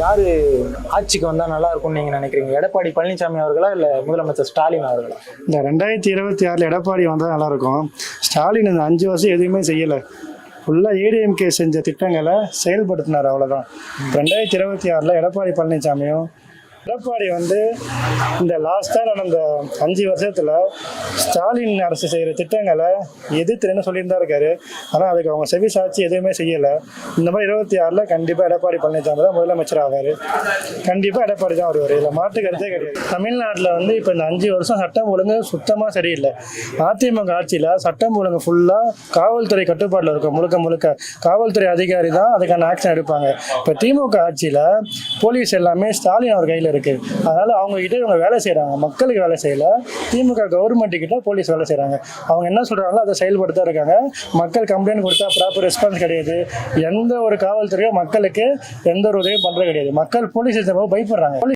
யாரு ஆட்சிக்கு வந்தா நல்லா இருக்கும்னு நீங்க நினைக்கிறீங்க? எடப்பாடி பழனிசாமி அவர்களா இல்ல முதலமைச்சர் ஸ்டாலின் அவர்களா? இந்த 2026 எடப்பாடி வந்தால் நல்லாயிருக்கும். ஸ்டாலின் இந்த 5 வருஷம் எதுவுமே செய்யலை. ஃபுல்லாக ஏடிஎம்கே செஞ்ச திட்டங்களை செயல்படுத்தினார், அவ்வளோதான். 2026 எடப்பாடி பழனிசாமியும் எடப்பாடி இந்த லாஸ்ட்டாக நடந்த 5 வருஷத்தில் ஸ்டாலின் அரசு செய்கிற திட்டங்களை எதிர்த்துன்னு சொல்லியிருந்தா இருக்காரு. ஆனால் அதுக்கு அவங்க செவி சாட்சி எதுவுமே செய்யலை. இந்த மாதிரி 26 கண்டிப்பாக எடப்பாடி பழனிசாமி தான் முதலமைச்சர் ஆவார். கண்டிப்பாக எடப்பாடி தான் வருவார். இதில் மாற்று கருத்தே கிடையாது. தமிழ்நாட்டில் இப்போ இந்த 5 வருஷம் சட்டம் ஒழுங்கு சுத்தமாக சரியில்லை. அதிமுக ஆட்சியில் சட்டம் ஒழுங்கு ஃபுல்லாக காவல்துறை கட்டுப்பாட்டில் இருக்கும். முழுக்க காவல்துறை அதிகாரி தான் அதுக்கான ஆக்ஷன் எடுப்பாங்க. இப்போ திமுக ஆட்சியில் போலீஸ் எல்லாமே ஸ்டாலின் அவர் கையில் இருக்கு. அதனால அவங்க கிட்ட இவங்க வேலை செய்யறாங்க, மக்களுக்கு வேலை செய்யல. திமுக கவர்மெண்ட் கிட்ட போலீஸ் வேலை செய்யறாங்க. அவங்க என்ன சொல்றாங்களோ அதை செயல்படுத்த இருக்காங்க. மக்கள் கம்ப்ளைண்ட் கொடுத்தா ப்ராப்பர் ரெஸ்பான்ஸ் கிடையாது. எந்த ஒரு காவல்துறையோ மக்களுக்கு எந்த ஒரு உதவியும் பண்றது கிடையாது. மக்கள் போலீஸ் பயப்படுறாங்க.